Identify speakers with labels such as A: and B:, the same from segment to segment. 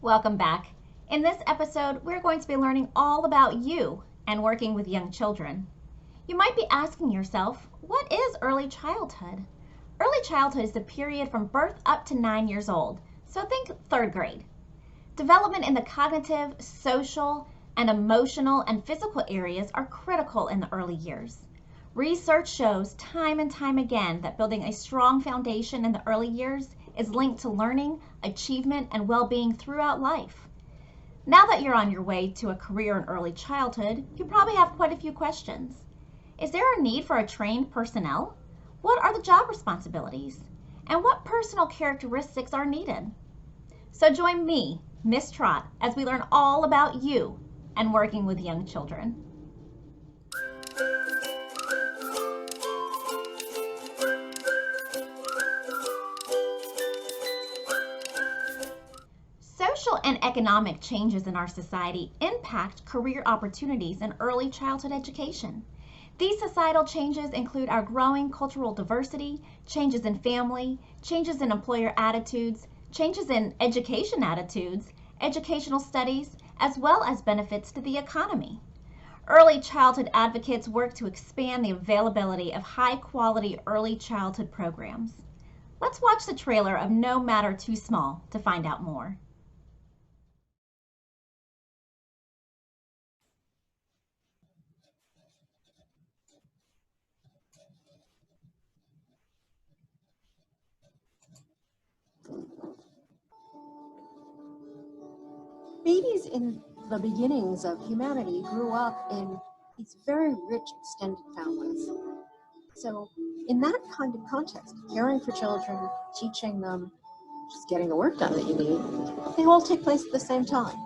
A: Welcome back. In this episode, we're going to be learning all about you and working with young children. You might be asking yourself, what is early childhood? Early childhood is the period from birth up to 9 years old, so think third grade. Development in the cognitive, social, and emotional and physical areas are critical in the early years. Research shows time and time again that building a strong foundation in the early years is linked to learning, achievement, and well-being throughout life. Now that you're on your way to a career in early childhood, you probably have quite a few questions. Is there a need for a trained personnel? What are the job responsibilities? And what personal characteristics are needed? So join me, Miss Trott, as we learn all about you and working with young children. Social and economic changes in our society impact career opportunities in early childhood education. These societal changes include our growing cultural diversity, changes in family, changes in employer attitudes, changes in education attitudes, educational studies, as well as benefits to the economy. Early childhood advocates work to expand the availability of high-quality early childhood programs. Let's watch the trailer of No Matter Too Small to find out more.
B: Babies in the beginnings of humanity grew up in these very rich extended families. So in that kind of context, caring for children, teaching them, just getting the work done that you need, they all take place at the same time.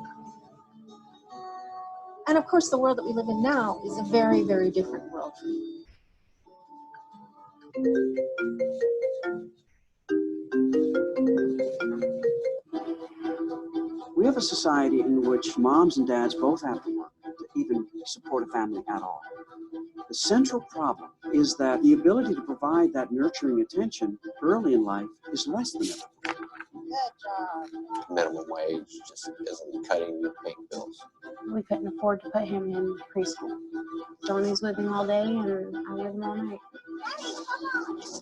B: And of course, the world that we live in now is a very, very different world.
C: We have a society in which moms and dads both have to work to even support a family at all. The central problem is that the ability to provide that nurturing attention early in life is less than ever.
D: Good job. Minimum wage just isn't cutting the paying bills.
E: We couldn't afford to put him in preschool. Johnny's with him all day and I'm with him all night.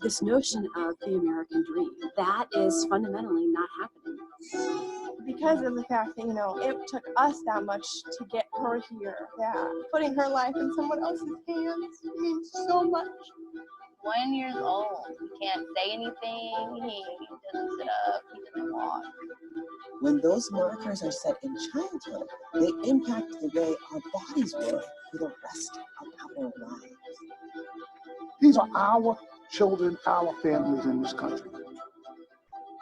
B: This notion of the American dream, that is fundamentally not happening.
F: Because of the fact that, it took us that much to get her here, that putting her life in someone else's hands means so much.
G: 1 year old. He can't say anything. He doesn't sit up. He doesn't walk.
H: When those markers are set in childhood, they impact the way our bodies work for the rest of our lives.
I: These are our children, our families in this country.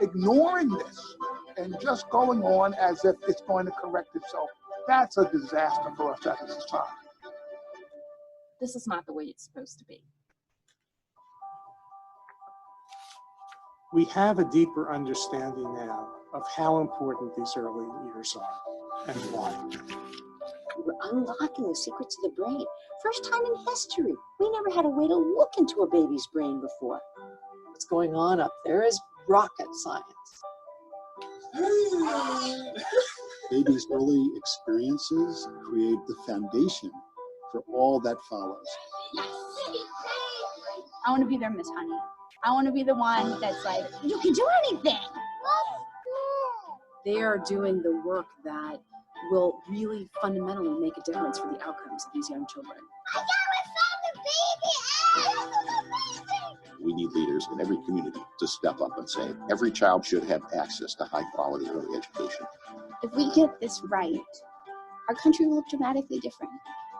I: Ignoring this and just going on as if it's going to correct itself, that's a disaster for us as a society.
B: This is not the way it's supposed to be.
J: We have a deeper understanding now of how important these early years are and why.
K: We're unlocking the secrets of the brain. First time in history. We never had a way to look into a baby's brain before.
L: What's going on up there is rocket science.
M: Baby's early experiences create the foundation for all that follows.
N: I want to be their Miss Honey. I want to be the one that's like, you can do anything.
B: They are doing the work that will really fundamentally make a difference for the outcomes of these young children.
O: We need leaders in every community to step up and say every child should have access to high quality early education.
N: If we get this right, our country will look dramatically different.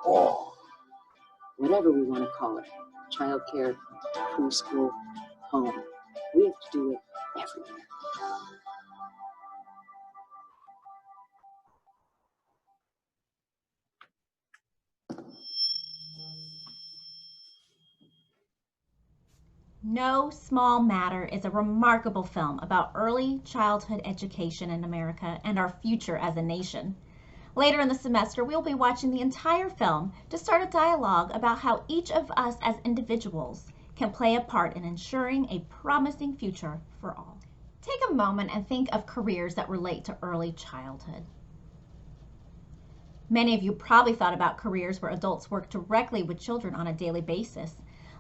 K: Oh. Whatever we want to call it, childcare, preschool, home, we have to do it everywhere.
A: No Small Matter is a remarkable film about early childhood education in America and our future as a nation. Later in the semester, we'll be watching the entire film to start a dialogue about how each of us as individuals can play a part in ensuring a promising future for all. Take a moment and think of careers that relate to early childhood. Many of you probably thought about careers where adults work directly with children on a daily basis,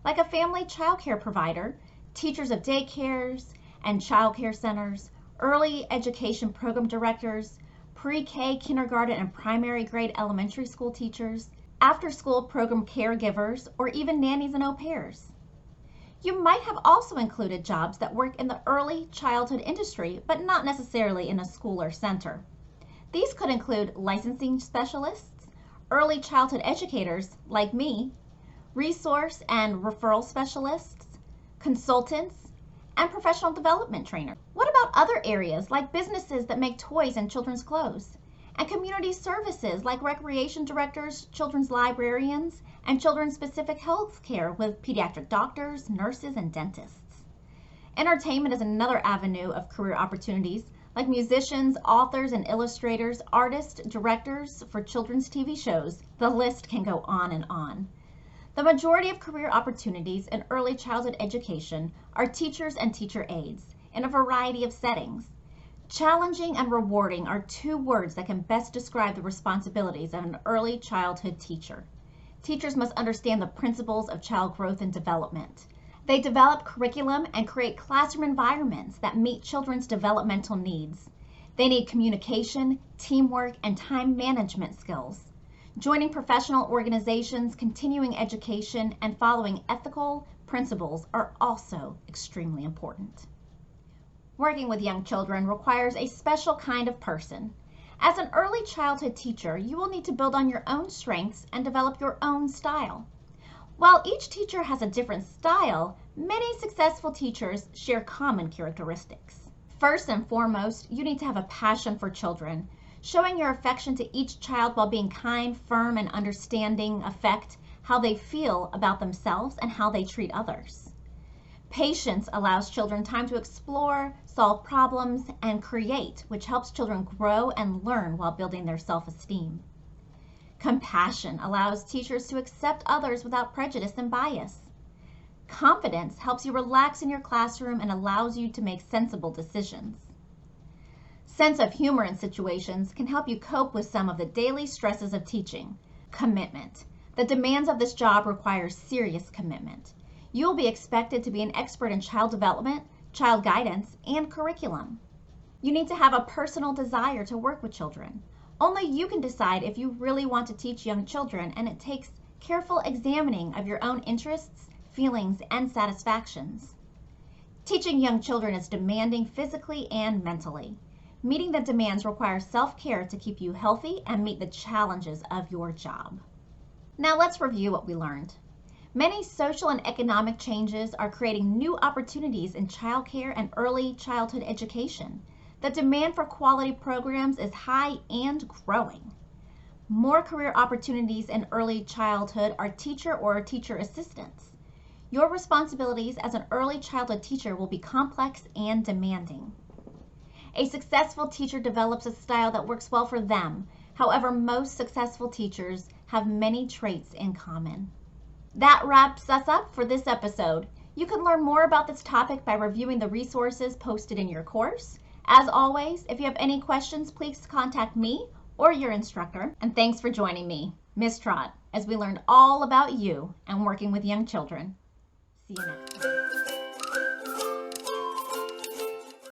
A: like a family childcare provider, teachers of daycares and childcare centers, early education program directors, pre-K, kindergarten, and primary grade elementary school teachers, after-school program caregivers, or even nannies and au pairs. You might have also included jobs that work in the early childhood industry, but not necessarily in a school or center. These could include licensing specialists, early childhood educators like me, resource and referral specialists, consultants, and professional development trainers. What about other areas like businesses that make toys and children's clothes, and community services like recreation directors, children's librarians, and children's specific health care with pediatric doctors, nurses, and dentists? Entertainment is another avenue of career opportunities, like musicians, authors, and illustrators, artists, directors for children's TV shows. The list can go on and on. The majority of career opportunities in early childhood education are teachers and teacher aides in a variety of settings. Challenging and rewarding are two words that can best describe the responsibilities of an early childhood teacher. Teachers must understand the principles of child growth and development. They develop curriculum and create classroom environments that meet children's developmental needs. They need communication, teamwork, and time management skills. Joining professional organizations, continuing education, and following ethical principles are also extremely important. Working with young children requires a special kind of person. As an early childhood teacher, you will need to build on your own strengths and develop your own style. While each teacher has a different style, many successful teachers share common characteristics. First and foremost, you need to have a passion for children. Showing your affection to each child while being kind, firm, and understanding affect how they feel about themselves and how they treat others. Patience allows children time to explore, solve problems, and create, which helps children grow and learn while building their self-esteem. Compassion allows teachers to accept others without prejudice and bias. Confidence helps you relax in your classroom and allows you to make sensible decisions. Sense of humor in situations can help you cope with some of the daily stresses of teaching. Commitment. The demands of this job require serious commitment. You will be expected to be an expert in child development, child guidance, and curriculum. You need to have a personal desire to work with children. Only you can decide if you really want to teach young children, and it takes careful examining of your own interests, feelings, and satisfactions. Teaching young children is demanding physically and mentally. Meeting the demands requires self-care to keep you healthy and meet the challenges of your job. Now let's review what we learned. Many social and economic changes are creating new opportunities in childcare and early childhood education. The demand for quality programs is high and growing. More career opportunities in early childhood are teacher or teacher assistants. Your responsibilities as an early childhood teacher will be complex and demanding. A successful teacher develops a style that works well for them. However, most successful teachers have many traits in common. That wraps us up for this episode. You can learn more about this topic by reviewing the resources posted in your course. As always, if you have any questions, please contact me or your instructor. And thanks for joining me, Ms. Trott, as we learned all about you and working with young children. See you next time.